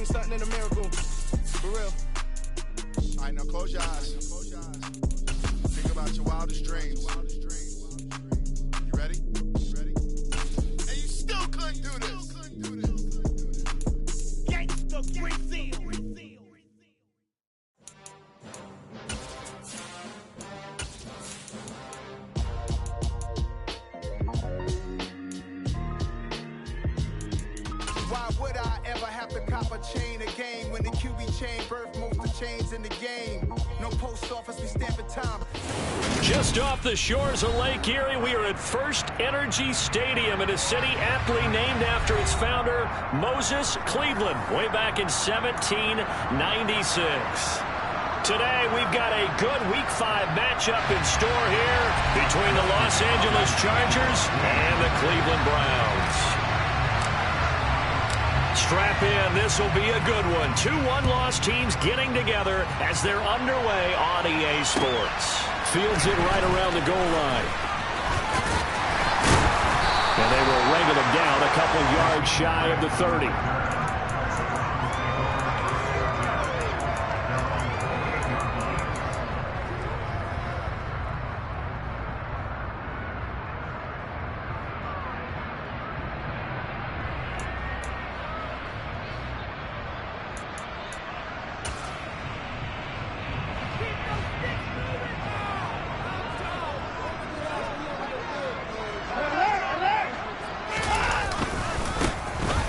something in the miracle. For real. All right, now close your eyes. Think about your wildest dreams. You ready? And you still couldn't do this. Gangsta Brazil. Why would I ever have to cop a chain again when the QB chain birthed most of the chains in the game? No post office, we stamping time. Just off the shores of Lake Erie, we are at First Energy Stadium in a city aptly named after its founder, Moses Cleveland, way back in 1796. Today, we've got a good Week 5 matchup in store here between the Los Angeles Chargers and the Cleveland Browns. Strap in, this will be a good one. Two one-loss teams getting together as they're underway on EA Sports. Fields it right around the goal line. And they will wrangle him down a couple yards shy of the 30.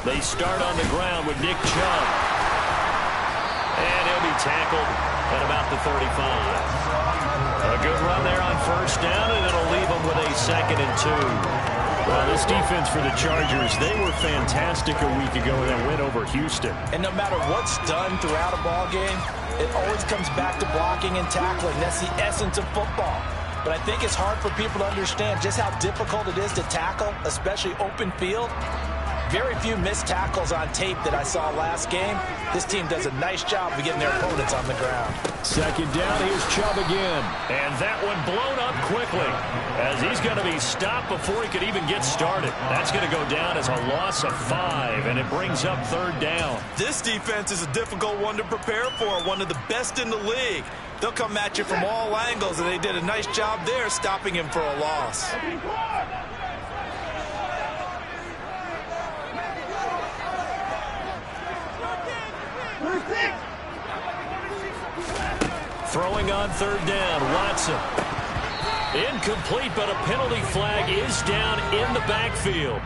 They start on the ground with Nick Chubb. And he'll be tackled at about the 35. A good run there on first down, and it'll leave them with a 2nd and 2. Well, this defense for the Chargers, they were fantastic a week ago in that win over Houston. And no matter what's done throughout a ball game, it always comes back to blocking and tackling. That's the essence of football. But I think it's hard for people to understand just how difficult it is to tackle, especially open field. Very few missed tackles on tape that I saw last game. This team does a nice job of getting their opponents on the ground. 2nd down, here's Chubb again. And that one blown up quickly as he's going to be stopped before he could even get started. That's going to go down as a loss of 5, and it brings up 3rd down. This defense is a difficult one to prepare for, one of the best in the league. They'll come at you from all angles, and they did a nice job there stopping him for a loss. Throwing on 3rd down, Watson. Incomplete, but a penalty flag is down in the backfield.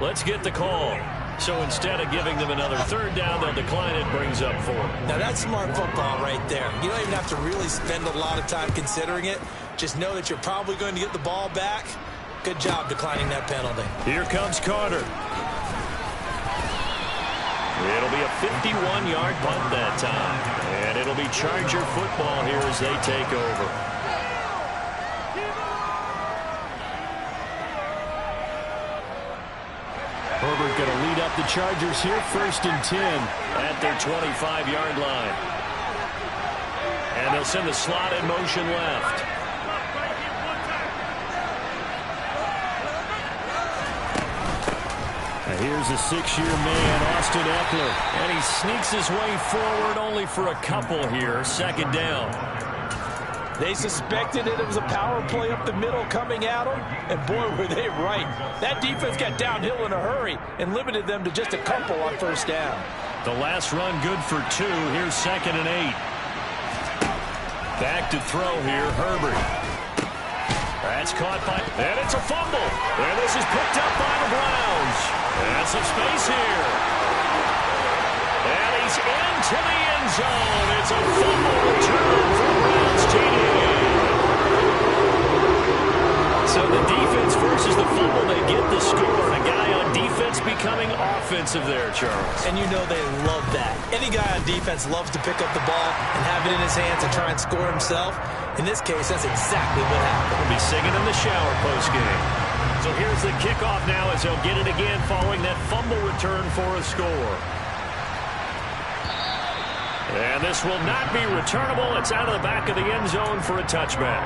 Let's get the call. So instead of giving them another 3rd down, they'll decline it, brings up 4. Now that's smart football right there. You don't even have to really spend a lot of time considering it. Just know that you're probably going to get the ball back. Good job declining that penalty. Here comes Carter. It'll be a 51-yard punt that time. And it'll be Charger football here as they take over. Herbert going to lead up the Chargers here, 1st and 10 at their 25-yard line. And they'll send the slot in motion left. Here's a 6-year man, Austin Eckler. And he sneaks his way forward only for a couple here. 2nd down. They suspected it was a power play up the middle coming at them. And boy, were they right. That defense got downhill in a hurry and limited them to just a couple on 1st down. The last run good for 2. Here's 2nd and 8. Back to throw here, Herbert. That's caught by, and it's a fumble. And this is picked up by the Browns. And some space here. And he's into the end zone. It's a fumble return for Browns TD. So the defense versus the fumble, they get the score. And a guy on defense becoming offensive there, Charles. And you know they love that. Any guy on defense loves to pick up the ball and have it in his hands and try and score himself. In this case, that's exactly what happened. We'll be singing in the shower post-game. So here's the kickoff now as they'll get it again following that fumble return for a score. And this will not be returnable. It's out of the back of the end zone for a touchback.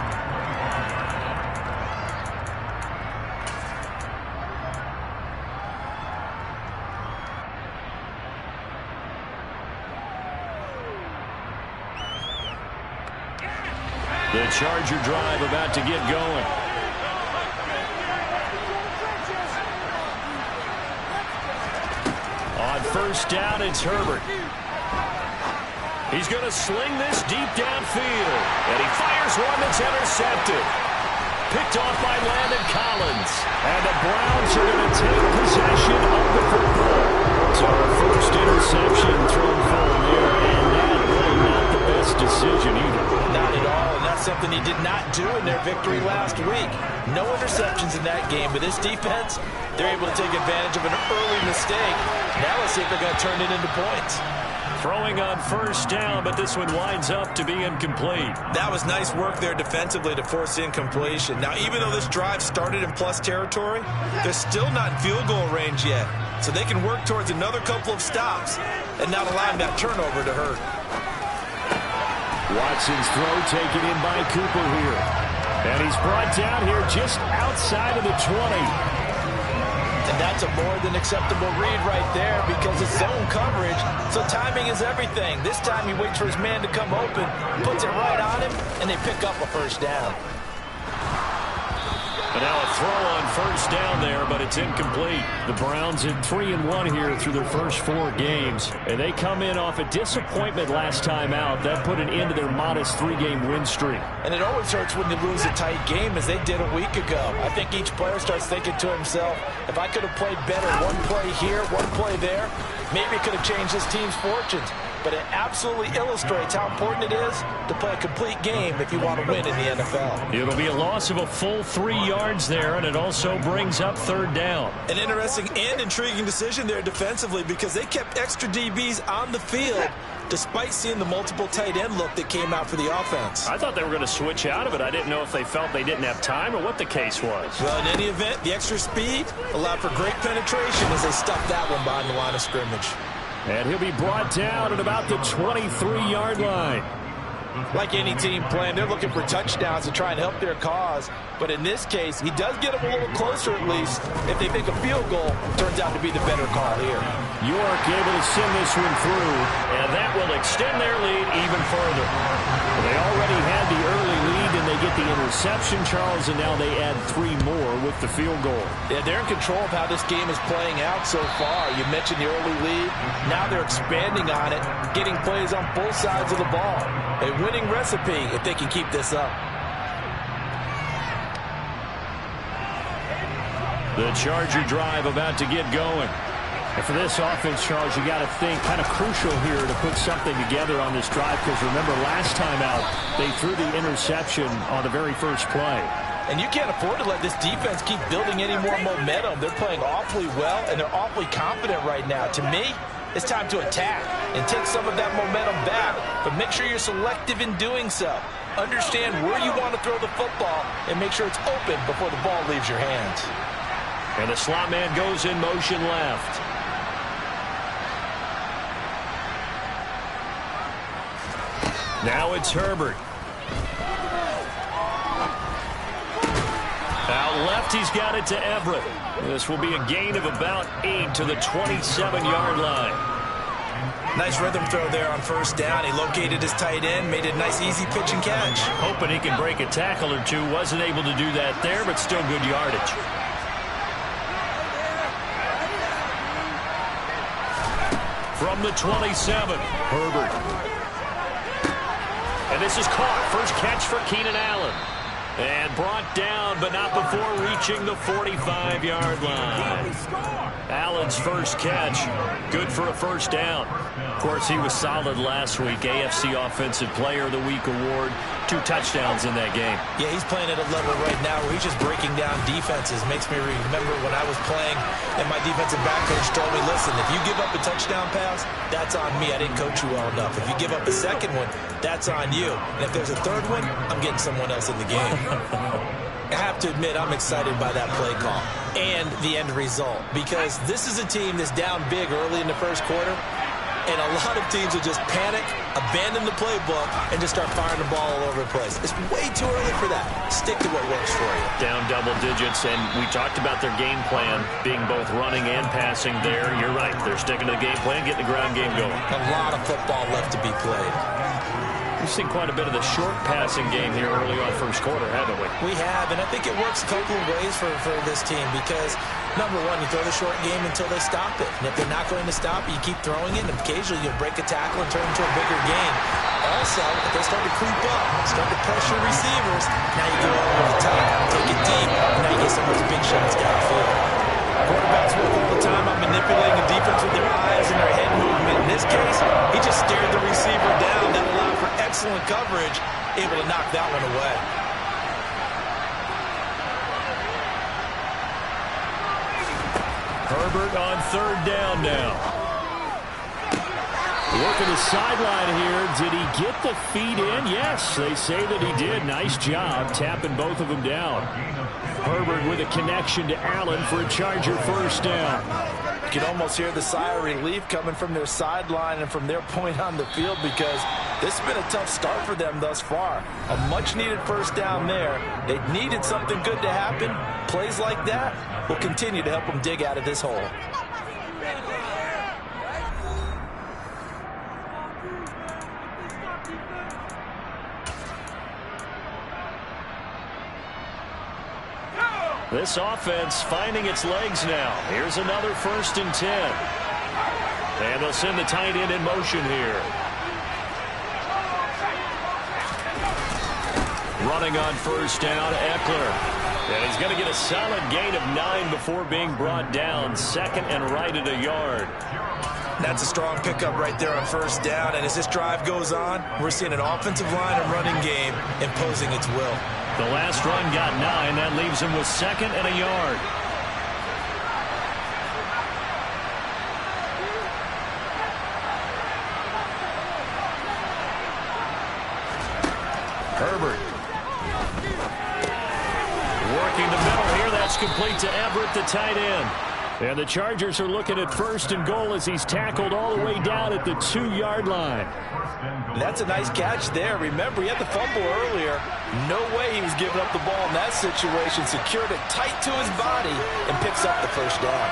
The Charger drive about to get going. On first down, it's Herbert. He's going to sling this deep downfield. And he fires one that's intercepted. Picked off by Landon Collins. And the Browns are going to take possession of the football. So our first interception thrown full there. And that really not the best decision either. Not at all, and that's something he did not do in their victory last week. No interceptions in that game, but this defense, they're able to take advantage of an early mistake. Now let's see if they're going to turn it into points. Throwing on first down, but this one winds up to be incomplete. That was nice work there defensively to force incompletion. Now, even though this drive started in plus territory, they're still not in field goal range yet. So they can work towards another couple of stops and not allowing that turnover to hurt. Watson's throw taken in by Cooper here. And he's brought down here just outside of the 20. And that's a more than acceptable read right there because it's zone coverage, so timing is everything. This time he waits for his man to come open, puts it right on him, and they pick up a first down. And now a throw on first down there, but it's incomplete. The Browns in 3-1 here through their first 4 games. And they come in off a disappointment last time out. That put an end to their modest 3-game win streak. And it always hurts when you lose a tight game as they did a week ago. I think each player starts thinking to himself, if I could have played better one play here, one play there, maybe it could have changed this team's fortunes. But it absolutely illustrates how important it is to play a complete game if you want to win in the NFL. It'll be a loss of a full 3 yards there, and it also brings up third down. An interesting and intriguing decision there defensively because they kept extra DBs on the field despite seeing the multiple tight end look that came out for the offense. I thought they were going to switch out of it. I didn't know if they felt they didn't have time or what the case was. Well, in any event, the extra speed allowed for great penetration as they stuffed that one behind the line of scrimmage. And he'll be brought down at about the 23-yard line. Like any team playing, they're looking for touchdowns to try and help their cause. But in this case, he does get them a little closer at least. If they make a field goal, turns out to be the better call here. York able to send this one through, and that will extend their lead even further. They already had the early lead, and they get the interception, Charles, and now they add 3 more with the field goal. Yeah, they're in control of how this game is playing out so far. You mentioned the early lead. Now they're expanding on it, getting plays on both sides of the ball. A winning recipe if they can keep this up. The Charger drive about to get going. And for this offense, Charles, you got to think kind of crucial here to put something together on this drive because remember last time out they threw the interception on the very first play. And you can't afford to let this defense keep building any more momentum. They're playing awfully well and they're awfully confident right now. To me, it's time to attack and take some of that momentum back, but make sure you're selective in doing so. Understand where you want to throw the football and make sure it's open before the ball leaves your hands. And the slot man goes in motion left. Now it's Herbert. Out left, he's got it to Everett. This will be a gain of about 8 to the 27-yard line. Nice rhythm throw there on first down. He located his tight end, made a nice easy pitch and catch. Hoping he can break a tackle or two. Wasn't able to do that there, but still good yardage. From the 27, Herbert. And this is caught. First catch for Keenan Allen. And brought down, but not before reaching the 45-yard line. Allen's first catch, good for a first down. Of course, he was solid last week. AFC Offensive Player of the Week award. 2 touchdowns in that game. Yeah, he's playing at a level right now where he's just breaking down defenses. Makes me remember when I was playing and my defensive back coach told me, listen, if you give up a touchdown pass, that's on me. I didn't coach you well enough. If you give up a second one, that's on you. And if there's a third one, I'm getting someone else in the game. I have to admit, I'm excited by that play call and the end result because this is a team that's down big early in the first quarter. And a lot of teams will just panic, abandon the playbook, and just start firing the ball all over the place. It's way too early for that. Stick to what works for you. Down double digits, and we talked about their game plan being both running and passing there. You're right. They're sticking to the game plan, getting the ground game going. A lot of football left to be played. We've seen quite a bit of the short passing game here early on first quarter, haven't we? We have, and I think it works a couple of ways for this team because, number one, you throw the short game until they stop it. And if they're not going to stop it, you keep throwing it, and occasionally you'll break a tackle and turn it into a bigger gain. Also, if they start to creep up, start to pressure receivers, now you go over the top, take it deep, and now you get some of those big shots downfield. Quarterbacks work all the time on manipulating the defense with their eyes and their head movement. In this case, he just stared the receiver down. That allowed for excellent coverage, able to knock that one away. Herbert on third down now. Working the sideline here. Did he get the feet in? Yes, they say that he did. Nice job tapping both of them down. Herbert with a connection to Allen for a Charger first down. You can almost hear the sigh of relief coming from their sideline and from their point on the field because this has been a tough start for them thus far. A much-needed first down there. They needed something good to happen. Plays like that will continue to help them dig out of this hole. This offense finding its legs now. Here's another 1st and 10. And they'll send the tight end in motion here. Running on first down, Eckler. And he's going to get a solid gain of 9 before being brought down. 2nd and right at a yard. That's a strong pickup right there on first down. And as this drive goes on, we're seeing an offensive line and running game imposing its will. The last run got 9. That leaves him with 2nd and a yard. Herbert. Working the middle here. That's complete to Everett, the tight end. And the Chargers are looking at 1st and goal as he's tackled all the way down at the 2-yard line. That's a nice catch there. Remember, he had the fumble earlier. No way he was giving up the ball in that situation. Secured it tight to his body and picks up the first down.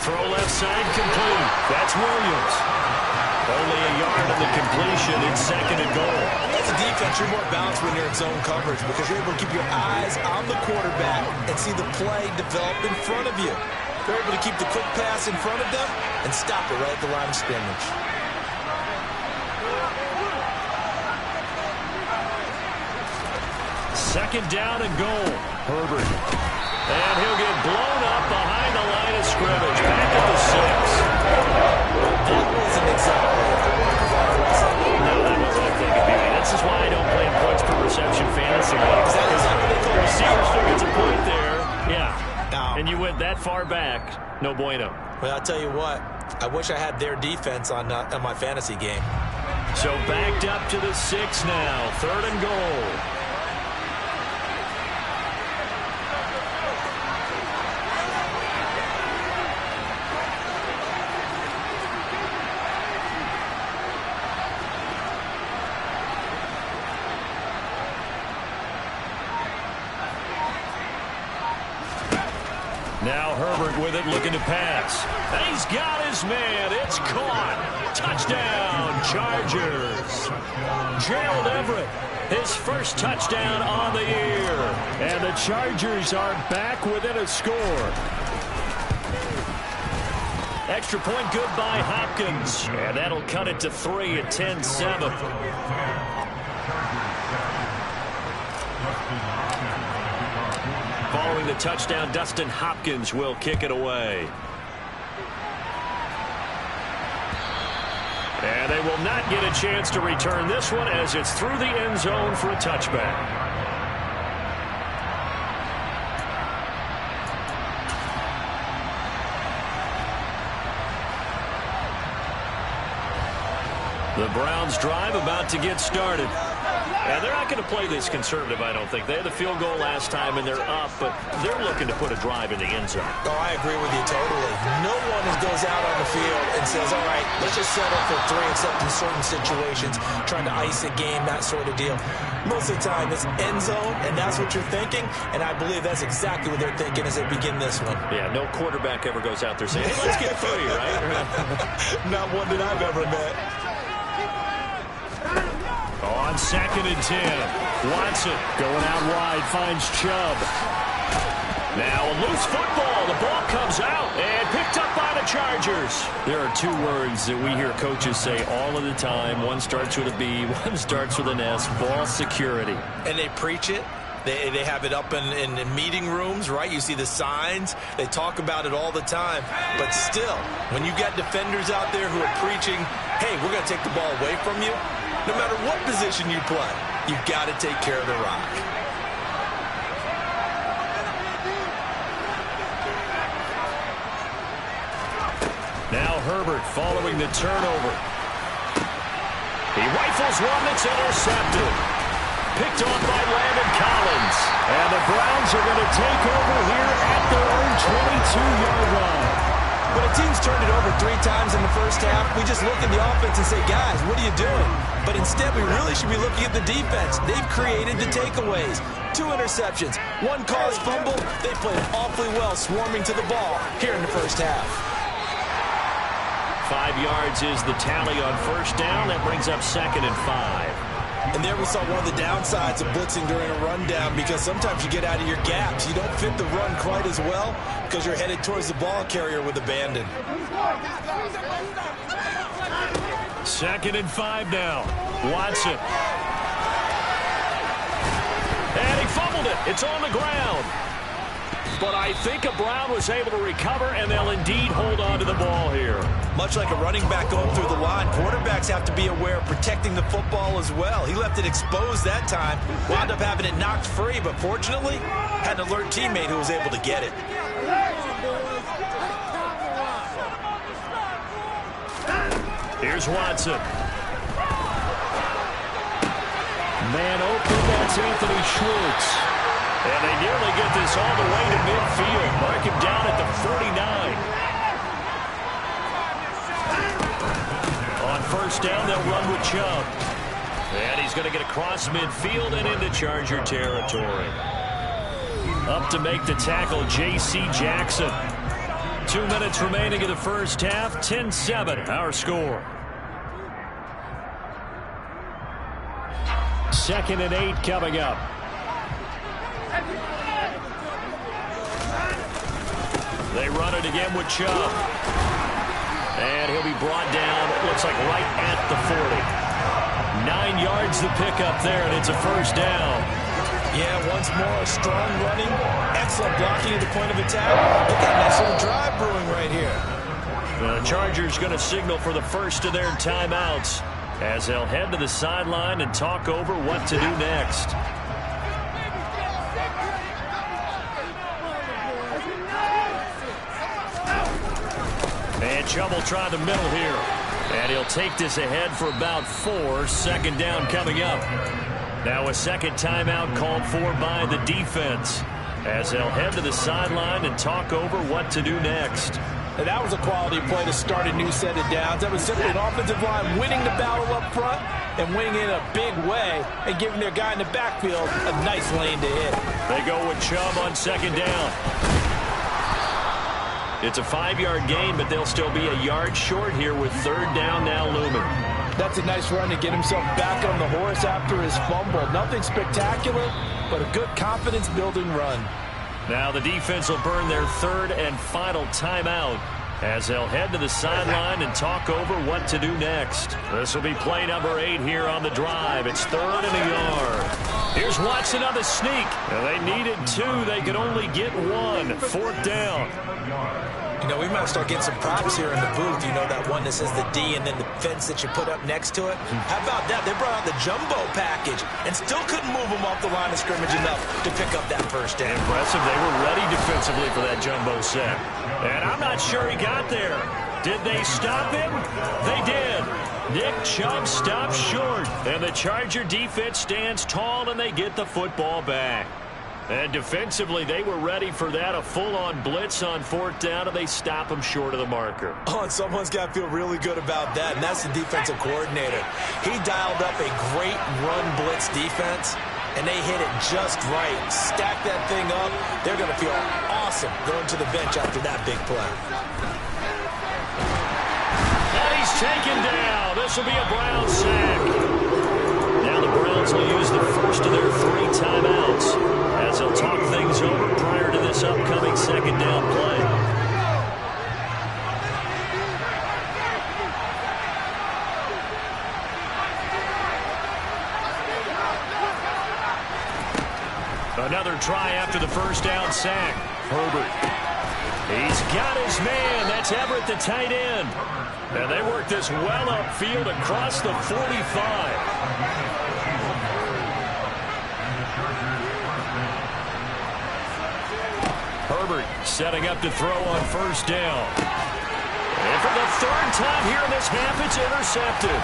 Throw left side complete. That's Williams. Only a yard on the completion. It's 2nd and goal. As a defense, you're more balanced when you're in zone coverage because you're able to keep your eyes on the quarterback and see the play develop in front of you. They're able to keep the quick pass in front of them and stop it right at the line of scrimmage. Second down and goal. Herbert. And he'll get blown up behind the line of scrimmage. Back at the 6. That wasn't exactly No, that wasn't a thing of beauty. This is why I don't play in points per reception fantasy leagues. The receiver still gets a point there. Yeah. And you went that far back. No bueno. Well, I'll tell you what. I wish I had their defense on my fantasy game. So backed up to the 6 now. 3rd and goal. Now Herbert with it, looking to pass. And he's got his man. It's caught. Touchdown, Chargers. Gerald Everett, his first touchdown on the year. And the Chargers are back within a score. Extra point good by Hopkins. And that'll cut it to 3 at 10-7. Following the touchdown, Dustin Hopkins will kick it away. And they will not get a chance to return this one as it's through the end zone for a touchback. The Browns drive about to get started. Yeah, they're not going to play this conservative, I don't think. They had the field goal last time, and they're up, but they're looking to put a drive in the end zone. Oh, I agree with you totally. No one goes out on the field and says, all right, let's just settle for 3, except in certain situations, trying to ice a game, that sort of deal. Most of the time, it's end zone, and that's what you're thinking, and I believe that's exactly what they're thinking as they begin this one. Yeah, no quarterback ever goes out there saying, hey, let's get 3, right? Not one that I've ever met. On 2nd and 10, Watson going out wide, finds Chubb. Now a loose football. The ball comes out and picked up by the Chargers. There are 2 words that we hear coaches say all of the time. One starts with a B, one starts with an S, ball security. And they preach it. They have it up in meeting rooms, right? You see the signs. They talk about it all the time. But still, when you got defenders out there who are preaching, hey, we're going to take the ball away from you, no matter what position you play, you've got to take care of the rock. Now Herbert following the turnover. He rifles one that's intercepted. Picked off by Landon Collins. And the Browns are going to take over here at their own 22-yard line. When a team's turned it over 3 times in the first half, we just look at the offense and say, guys, what are you doing? But instead, we really should be looking at the defense. They've created the takeaways. 2 interceptions, 1 caused fumble. They played awfully well swarming to the ball here in the first half. 5 yards is the tally on first down. That brings up 2nd and 5. And there we saw one of the downsides of blitzing during a rundown, because sometimes you get out of your gaps. You don't fit the run quite as well because you're headed towards the ball carrier with abandon. 2nd and 5 now. Watson. And he fumbled it. It's on the ground. But I think Brown was able to recover, and they'll indeed hold on to the ball here. Much like a running back going through the line, quarterbacks have to be aware of protecting the football as well. He left it exposed that time, wound up having it knocked free, but fortunately, had an alert teammate who was able to get it. Here's Watson. Man open, that's Anthony Schwartz. And they nearly get this all the way to midfield. Mark him down at the 49. On first down, they'll run with Chubb. And he's going to get across midfield and into Charger territory. Up to make the tackle, J.C. Jackson. 2 minutes remaining in the first half. 10-7, our score. 2nd and 8 coming up. They run it again with Chubb. And he'll be brought down, it looks like right at the 40. 9 yards the pickup there, and it's a first down. Yeah, once more, strong running, excellent blocking at the point of attack. Look at that nice little drive brewing right here. The Chargers going to signal for the first of their timeouts as they'll head to the sideline and talk over what to do next. And Chubb will try the middle here. And he'll take this ahead for about 4. 2nd down coming up. Now a second timeout called for by the defense as they'll head to the sideline and talk over what to do next. And that was a quality play to start a new set of downs. That was simply an offensive line winning the battle up front and winning in a big way and giving their guy in the backfield a nice lane to hit. They go with Chubb on 2nd down. It's a 5-yard gain, but they'll still be a yard short here with 3rd down now looming. That's a nice run to get himself back on the horse after his fumble. Nothing spectacular, but a good confidence-building run. Now the defense will burn their 3rd and final timeout as they'll head to the sideline and talk over what to do next. This will be play number 8 here on the drive. It's 3rd and a yard. Here's Watson on the sneak. Now they needed 2. They could only get 1. 4th down. You know, we might start getting some props here in the booth. You know, that one that says the D and then the fence that you put up next to it. How about that? They brought out the jumbo package and still couldn't move them off the line of scrimmage enough to pick up that first down. Impressive. They were ready defensively for that jumbo set. And I'm not sure he got there. Did they stop him? They did. Nick Chubb stops short, and the Charger defense stands tall, and they get the football back. And defensively, they were ready for that, a full-on blitz on 4th down, and they stop him short of the marker. Oh, and someone's got to feel really good about that, and that's the defensive coordinator. He dialed up a great run blitz defense, and they hit it just right. Stack that thing up. They're going to feel awesome going to the bench after that big play. And he's taken down. This will be a Browns sack. Now the Browns will use the first of their 3 timeouts as they'll talk things over prior to this upcoming 2nd down play. Another try after the 1st down sack. Herbert. He's got his man. That's Everett, the tight end. And they work this well upfield across the 45. Herbert setting up to throw on 1st down. And for the 3rd time here in this half, it's intercepted.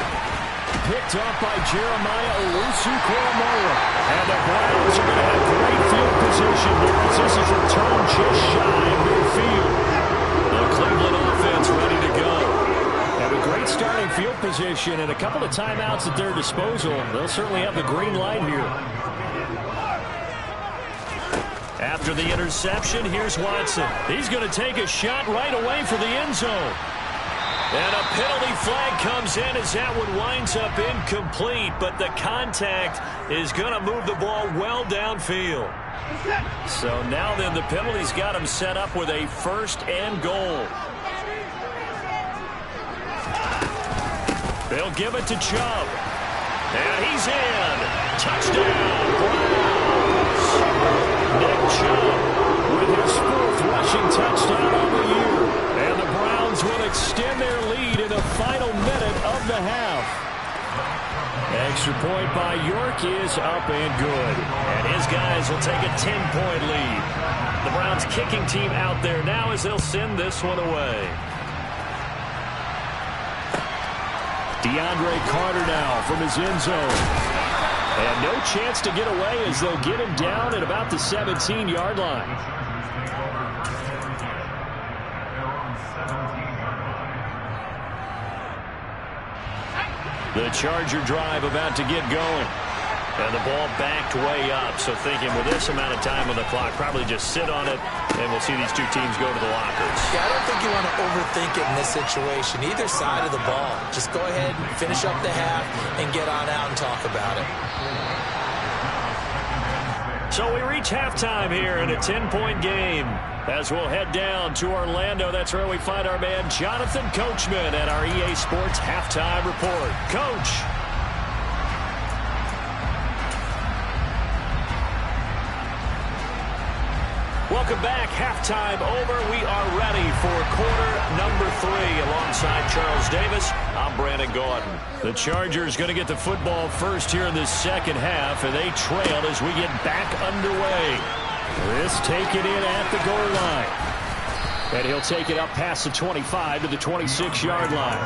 Picked up by Jeremiah Owusu-Koramoah. And the Browns are going to have great field position as this is returned just shy of midfield. The Cleveland offense ready to go. Have a great starting field position and a couple of timeouts at their disposal. They'll certainly have the green light here. After the interception, here's Watson. He's going to take a shot right away for the end zone. And a penalty flag comes in as that one winds up incomplete, but the contact is going to move the ball well downfield. So now then the penalty's got him set up with a 1st and goal. They'll give it to Chubb. And he's in. Touchdown, Browns. Nick Chubb with his 4th rushing touchdown on the year. And the Browns will extend their lead in the final minute of the half. Extra point by York is up and good. And his guys will take a 10-point lead. The Browns kicking team out there now as they'll send this one away. DeAndre Carter now from his end zone. And no chance to get away as they'll get him down at about the 17-yard line. The Charger drive about to get going. And the ball backed way up. So thinking with this amount of time on the clock, probably just sit on it, and we'll see these 2 teams go to the lockers. Yeah, I don't think you want to overthink it in this situation. Either side of the ball. Just go ahead and finish up the half and get on out and talk about it. So we reach halftime here in a 10-point game. As we'll head down to Orlando, that's where we find our man Jonathan Coachman at our EA Sports Halftime Report. Coach. Welcome back. Halftime over. We are ready for quarter number 3. Alongside Charles Davis, I'm Brandon Gaudin. The Chargers going to get the football first here in the 2nd half, and they trail as we get back underway. This take it in at the goal line. And he'll take it up past the 25 to the 26-yard line.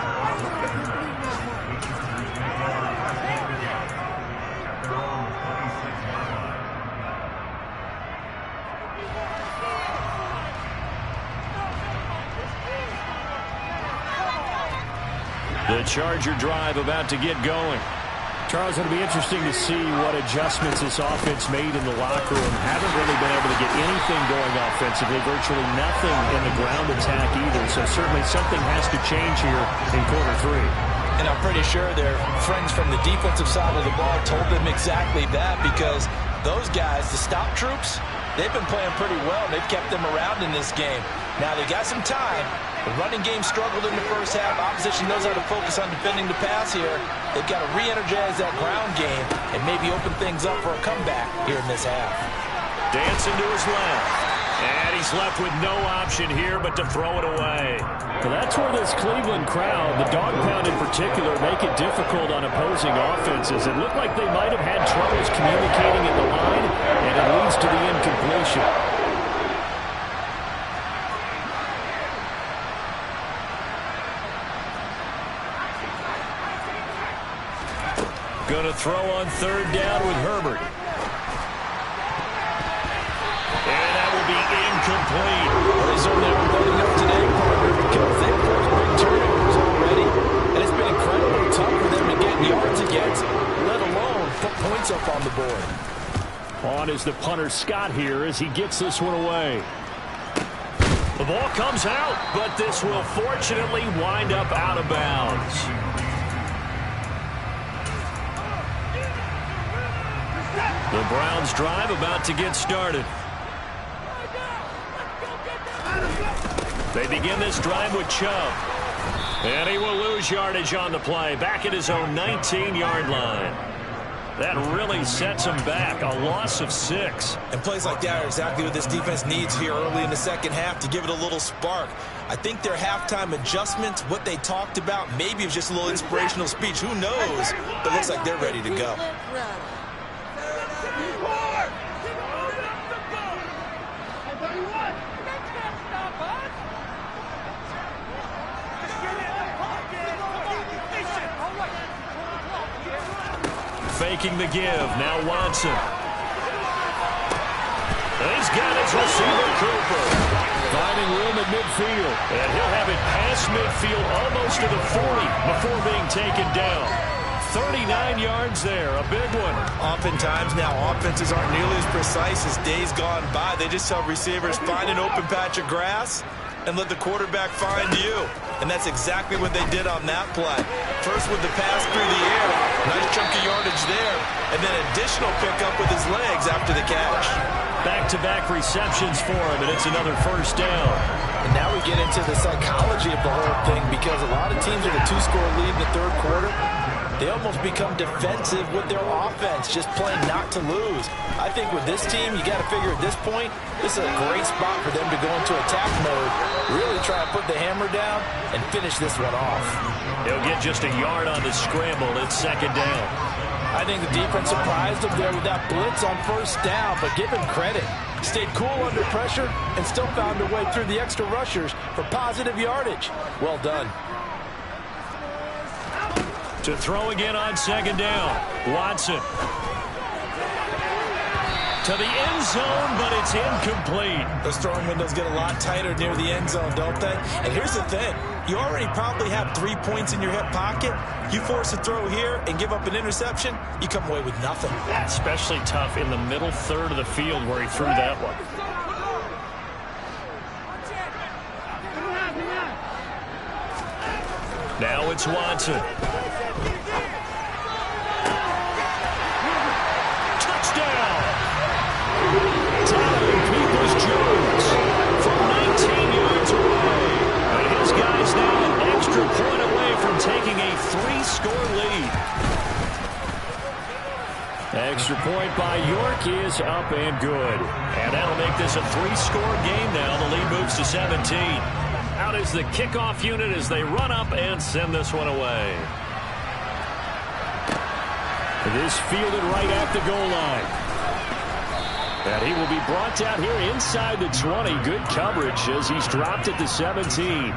The Charger drive about to get going. Charles, it'll be interesting to see what adjustments this offense made in the locker room. Haven't really been able to get anything going offensively, virtually nothing in the ground attack either. So certainly something has to change here in quarter 3. And I'm pretty sure their friends from the defensive side of the ball told them exactly that, because those guys, the stop troops, they've been playing pretty well. They've kept them around in this game. Now they got some time. The running game struggled in the first half. Opposition knows how to focus on defending the pass here. They've got to re-energize that ground game and maybe open things up for a comeback here in this half. Dancing to his left. And he's left with no option here but to throw it away. Well, that's where this Cleveland crowd, the dog pound in particular, make it difficult on opposing offenses. It looked like they might have had troubles communicating at the line, and it leads to the incompletion. Going to throw on third down with Herbert. And that will be incomplete. Well, they certainly aren't loading up today, partner, because they've forced big turnovers already. And it's been incredibly tough for them to get yards against, let alone put points up on the board. On is the punter Scott here as he gets this one away. The ball comes out, but this will fortunately wind up out of bounds. The Browns drive about to get started. They begin this drive with Chubb. And he will lose yardage on the play, back at his own 19-yard line. That really sets him back, a loss of 6. And plays like that are exactly what this defense needs here early in the second half to give it a little spark. I think their halftime adjustments, what they talked about, maybe it was just a little inspirational speech. Who knows? But it looks like they're ready to go. Faking the give. Now Watson. He's got his receiver, Cooper. Finding room at midfield. And he'll have it past midfield almost to the 40 before being taken down. 39 yards there. A big one. Oftentimes now offenses aren't nearly as precise as days gone by. They just tell receivers, find an open patch of grass and let the quarterback find you. And that's exactly what they did on that play. First with the pass through the air, nice chunk of yardage there, and then additional pickup with his legs after the catch. Back-to-back receptions for him, and it's another first down. And now we get into the psychology of the whole thing, because a lot of teams with a 2-score lead in the third quarter, they almost become defensive with their offense, just playing not to lose. I think with this team, you got to figure at this point, this is a great spot for them to go into attack mode, really try to put the hammer down and finish this one off. They'll get just a yard on the scramble. It's second down. I think the defense surprised them there with that blitz on first down, but give him credit. Stayed cool under pressure and still found a way through the extra rushers for positive yardage. Well done. To throw again on second down. Watson. To the end zone, but it's incomplete. Those throwing windows get a lot tighter near the end zone, don't they? And here's the thing. You already probably have 3 points in your hip pocket. You force a throw here and give up an interception, you come away with nothing. That's especially tough in the middle third of the field where he threw that one. Now it's Watson. Touchdown! Tyler Peoples-Jones from 19 yards away. And his guys now an extra point away from taking a 3-score lead. Extra point by York is up and good. And that'll make this a 3-score game now. The lead moves to 17. Out is the kickoff unit as they run up and send this one away. This fielded right at the goal line. And he will be brought down here inside the 20. Good coverage as he's dropped at the 17.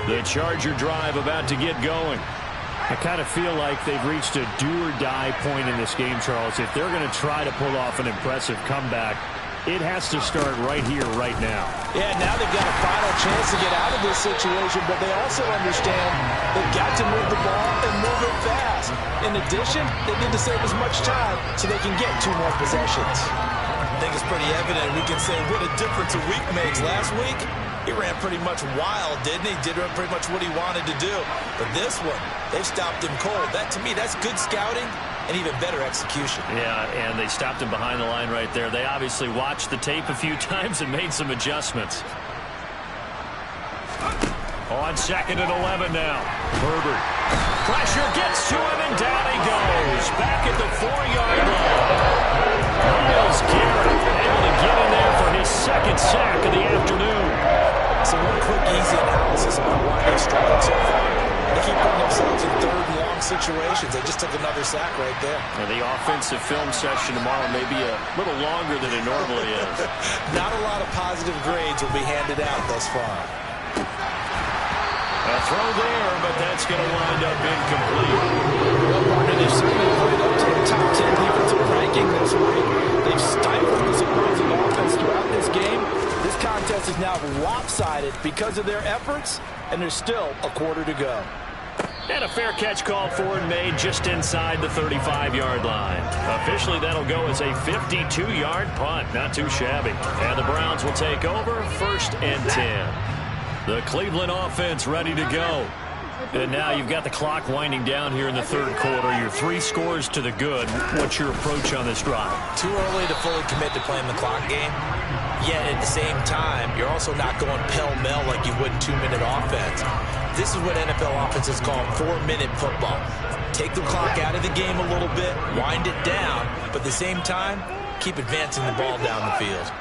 The Charger drive about to get going. I kind of feel like they've reached a do-or-die point in this game, Charles. If they're going to try to pull off an impressive comeback, it has to start right here, right now. Yeah, now they've got a final chance to get out of this situation, but they also understand they've got to move the ball and move it fast. In addition, they need to save as much time so they can get 2 more possessions. I think it's pretty evident. We can say what a difference a week makes. Last week, he ran pretty much wild, didn't he? Did pretty much what he wanted to do. But this one, they've stopped him cold. That, to me, that's good scouting and even better execution. Yeah, and they stopped him behind the line right there. They obviously watched the tape a few times and made some adjustments. On 2nd and 11 now. Herbert. Pressure gets to him, and down he goes. Back at the 4-yard line. Myles Garrett able to get in there for his 2nd sack of the afternoon. So one quick, easy analysis about why they struggled so far. They keep putting themselves in 3rd and long situations. They just took another sack right there. And the offensive film session tomorrow may be a little longer than it normally is. Not a lot of positive grades will be handed out thus far. A throw there, but that's going to wind up incomplete. Well, partner, they've certainly played up to the top 10 defensive ranking this week. They've stifled this opposing offense throughout this game. This contest is now lopsided because of their efforts, and there's still a quarter to go. And a fair catch called for and made just inside the 35-yard line. Officially, that'll go as a 52-yard punt. Not too shabby. And the Browns will take over 1st and 10. The Cleveland offense ready to go. And now you've got the clock winding down here in the 3rd quarter. You're 3 scores to the good. What's your approach on this drive? Too early to fully commit to playing the clock game. Yet at the same time, you're also not going pell-mell like you would in 2-minute offense. This is what NFL offenses call 4-minute football. Take the clock out of the game a little bit, wind it down, but at the same time, keep advancing the ball down the field.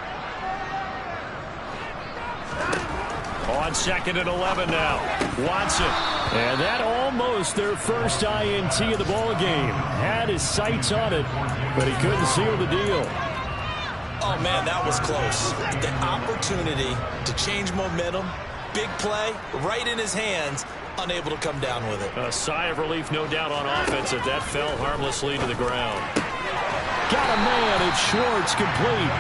On 2nd and 11 now. Watson. And that almost their first INT of the ball game. Had his sights on it, but he couldn't seal the deal. Oh, man, that was close. The opportunity to change momentum, big play, right in his hands, unable to come down with it. A sigh of relief, no doubt, on offense as that fell harmlessly to the ground. Got a man. It's Schwartz, complete.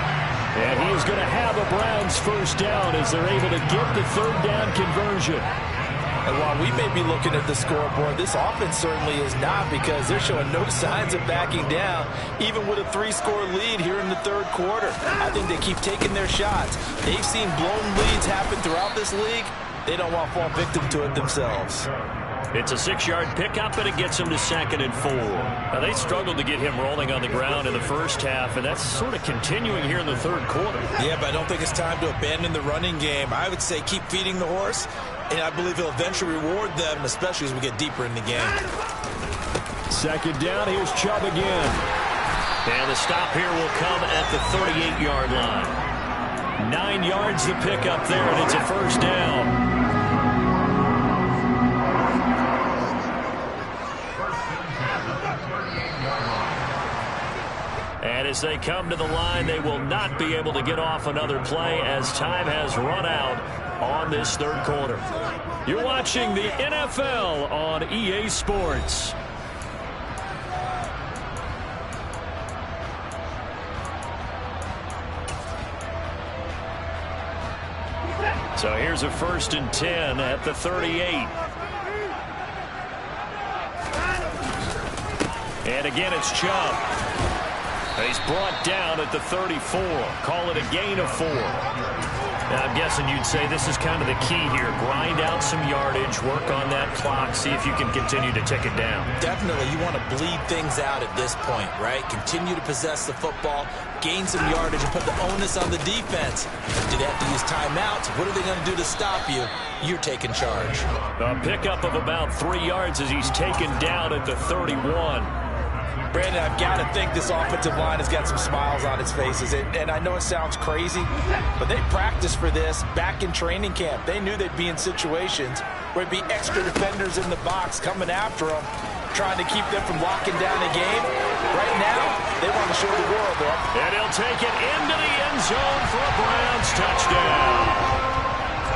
And he is going to have a Browns first down as they're able to get the 3rd down conversion. And while we may be looking at the scoreboard, this offense certainly is not, because they're showing no signs of backing down, even with a 3-score lead here in the 3rd quarter. I think they keep taking their shots. They've seen blown leads happen throughout this league. They don't want to fall victim to it themselves. It's a 6-yard pickup, and it gets him to 2nd and 4. Now, they struggled to get him rolling on the ground in the first half, and that's sort of continuing here in the 3rd quarter. Yeah, but I don't think it's time to abandon the running game. I would say keep feeding the horse, and I believe he'll eventually reward them, especially as we get deeper in the game. 2nd down, here's Chubb again. And the stop here will come at the 38-yard line. 9 yards to pick up there, and it's a first down. And as they come to the line, they will not be able to get off another play as time has run out on this 3rd quarter. You're watching the NFL on EA Sports. So here's a 1st and 10 at the 38. And again, it's Chubb. He's brought down at the 34. Call it a gain of 4. Now, I'm guessing you'd say this is kind of the key here. Grind out some yardage, work on that clock, see if you can continue to tick it down. Definitely, you want to bleed things out at this point, right? Continue to possess the football, gain some yardage, and put the onus on the defense. Do they have to use timeouts? What are they going to do to stop you? You're taking charge. A pickup of about 3 yards as he's taken down at the 31. Brandon, I've got to think this offensive line has got some smiles on its faces. And I know it sounds crazy, but they practiced for this back in training camp. They knew they'd be in situations where there'd be extra defenders in the box coming after them, trying to keep them from locking down the game. Right now, they want to show the world they're up. And he'll take it into the end zone for a Browns touchdown.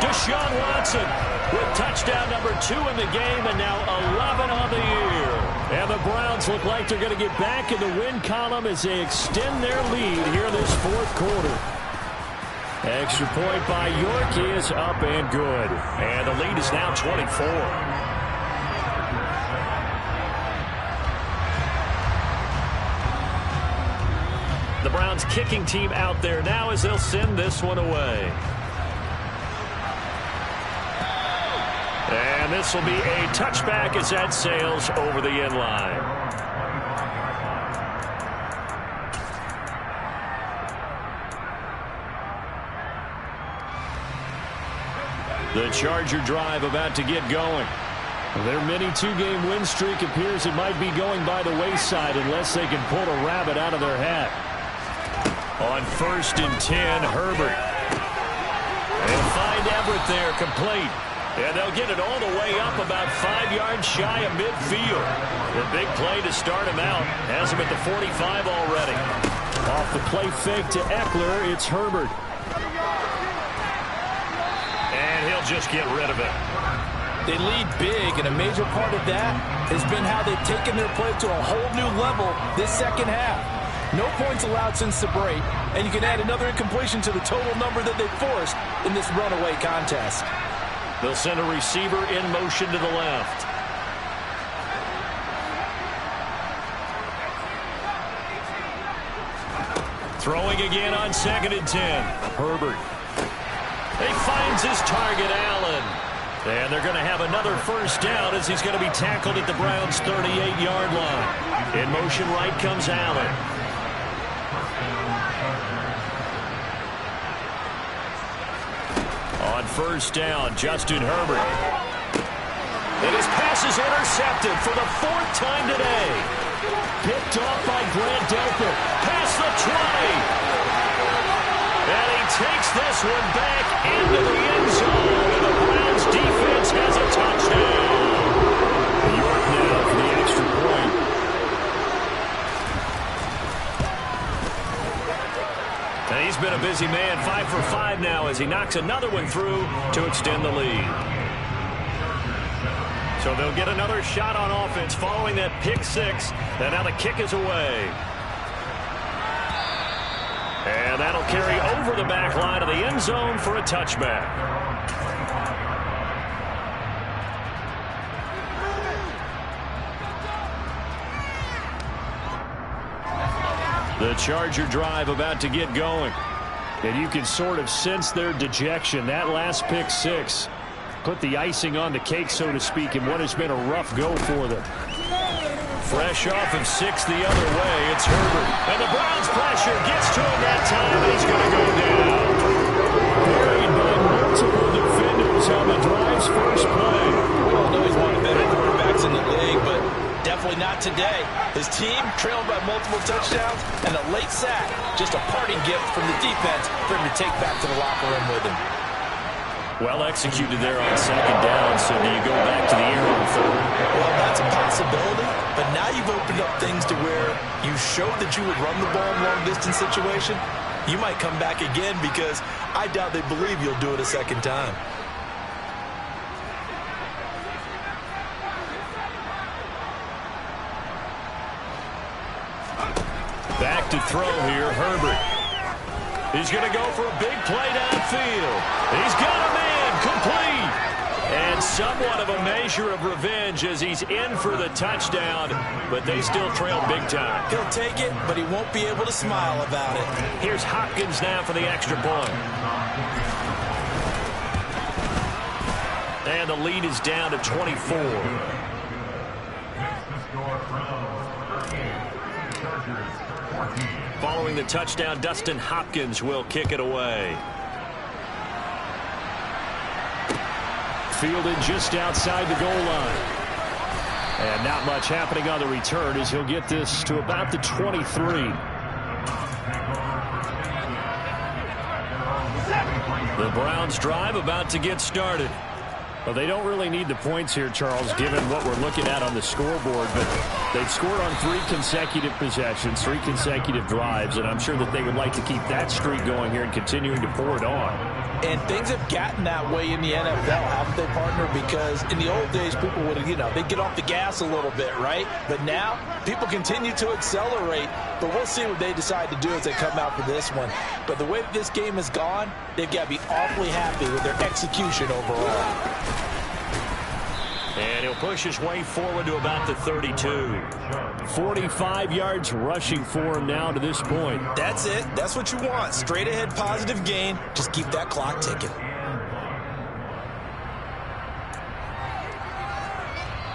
Deshaun Watson with touchdown number 2 in the game, and now 11 on the year. And the Browns look like they're going to get back in the win column as they extend their lead here in this 4th quarter. Extra point by York is up and good. And the lead is now 24. The Browns kicking team out there now as they'll send this one away. And this will be a touchback as that sails over the end line. The Charger drive about to get going. Their mini 2-game win streak appears it might be going by the wayside unless they can pull a rabbit out of their hat. On 1st and 10, Herbert. They'll find Everett there, complete. And they'll get it all the way up about 5 yards shy of midfield. The big play to start him out has him at the 45 already. Off the play fake to Eckler, it's Herbert. And he'll just get rid of it. They lead big, and a major part of that has been how they've taken their play to a whole new level this second half. No points allowed since the break, and you can add another incompletion to the total number that they've forced in this runaway contest. They'll send a receiver in motion to the left. Throwing again on 2nd and 10. Herbert. He finds his target, Allen. And they're going to have another first down as he's going to be tackled at the Browns' 38-yard line. In motion right comes Allen. On first down, Justin Herbert. And his pass is intercepted for the 4th time today. Picked off by Grant Delpit. Past the 20. And he takes this one back into the end zone. And the Browns defense has a touchdown. York now for the extra point. And he's been a busy man, 5 for 5 now as he knocks another one through to extend the lead. So they'll get another shot on offense following that pick 6. And now the kick is away. And that'll carry over the back line of the end zone for a touchback. The Charger drive about to get going. And you can sort of sense their dejection. That last pick 6 put the icing on the cake, so to speak, in what has been a rough go for them. Fresh off of 6 the other way, it's Herbert. And the Browns pressure gets to him that time, and he's going to go down. Buried by multiple defenders on the drive's first play. We all know he's one of the better quarterbacks in the league, but definitely not today. His team trailed by multiple touchdowns, and a late sack, just a parting gift from the defense for him to take back to the locker room with him. Well executed there on 2nd down, so do you go back to the air on 3rd? Well, that's a possibility, but now you've opened up things to where you showed that you would run the ball in long-distance situation. You might come back again because I doubt they believe you'll do it a second time. Back to throw here, Herbert. He's going to go for a big play downfield. He's got a man complete. And somewhat of a measure of revenge as he's in for the touchdown, but they still trail big time. He'll take it, but he won't be able to smile about it. Here's Hopkins now for the extra point. And the lead is down to 24. Following the touchdown, Dustin Hopkins will kick it away. Fielded just outside the goal line. And not much happening on the return as he'll get this to about the 23. The Browns drive about to get started. Well, they don't really need the points here, Charles, given what we're looking at on the scoreboard. But they've scored on 3 consecutive possessions, 3 consecutive drives, and I'm sure that they would like to keep that streak going here and continuing to pour it on. And things have gotten that way in the NFL, haven't they, partner? Because in the old days, people would, they'd get off the gas a little bit, right? But now, people continue to accelerate. But we'll see what they decide to do as they come out for this one. But the way that this game has gone, they've got to be awfully happy with their execution overall. And he'll push his way forward to about the 32. 45 yards rushing for him now to this point. That's it. That's what you want. Straight ahead positive gain. Just keep that clock ticking.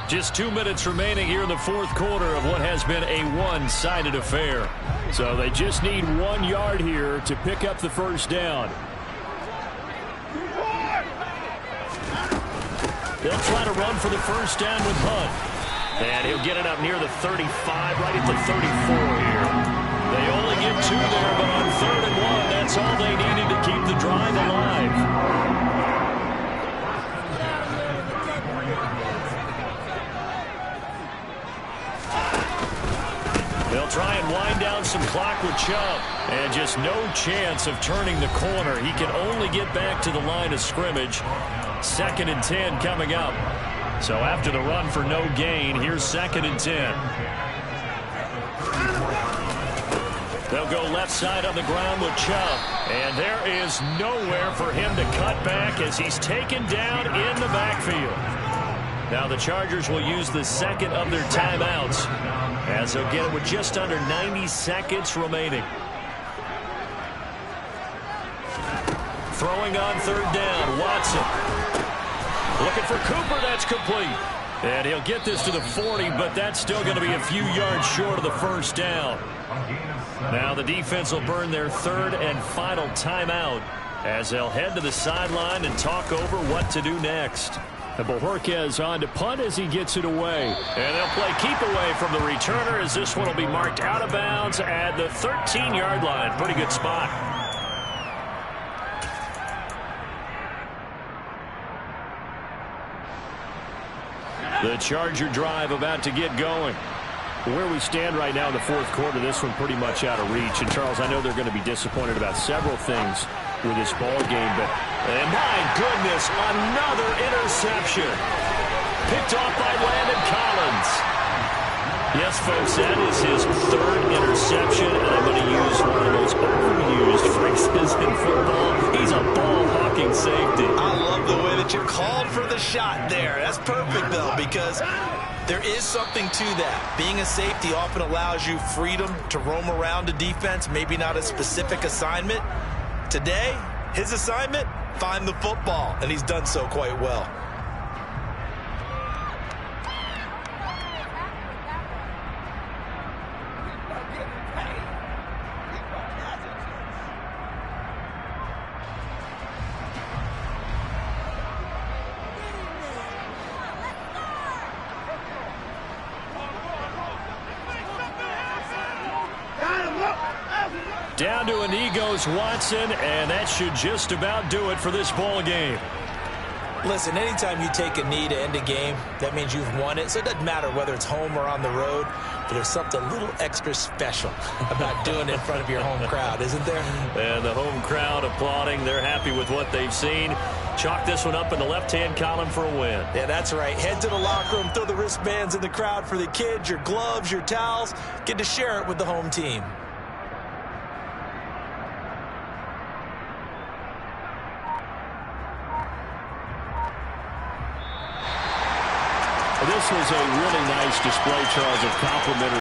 Just 2 minutes remaining here in the 4th quarter of what has been a one-sided affair. So they just need 1 yard here to pick up the first down. They'll try to run for the first down with Hunt. And he'll get it up near the 35, right at the 34 here. They only get 2 there, but on 3rd and 1, that's all they needed to keep the drive alive. They'll try and wind down some clock with Chubb. And just no chance of turning the corner. He can only get back to the line of scrimmage. 2nd and 10 coming up. So after the run for no gain, here's 2nd and 10. They'll go left side on the ground with Chubb. And there is nowhere for him to cut back as he's taken down in the backfield. Now the Chargers will use the 2nd of their timeouts as they'll get it with just under 90 seconds remaining. Throwing on 3rd down, Watson. Looking for Cooper, that's complete. And he'll get this to the 40, but that's still going to be a few yards short of the 1st down. Now the defense will burn their 3rd and final timeout as they'll head to the sideline and talk over what to do next. And Bojorquez on to punt as he gets it away. And they'll play keep away from the returner as this one will be marked out of bounds at the 13-yard line. Pretty good spot. The Charger drive about to get going. Where we stand right now in the 4th quarter, this one pretty much out of reach. And, Charles, I know they're going to be disappointed about several things with this ball game, but my goodness, another interception. Picked off by Landon Collins. Yes, folks, that is his 3rd interception, and I'm going to use one of the most overused phrases in football. He's a ball-hawking safety. I love the way that you called for the shot there. That's perfect, though, because there is something to that. Being a safety often allows you freedom to roam around a defense, maybe not a specific assignment. Today, his assignment, find the football, and he's done so quite well. Down to a knee goes Watson, and that should just about do it for this ball game. Listen, anytime you take a knee to end a game, that means you've won it. So it doesn't matter whether it's home or on the road, but there's something a little extra special about doing it in front of your home crowd, isn't there? And the home crowd applauding. They're happy with what they've seen. Chalk this one up in the left-hand column for a win. Yeah, that's right. Head to the locker room, throw the wristbands in the crowd for the kids, your gloves, your towels. Get to share it with the home team. This was a really nice display, Charles, of complimentary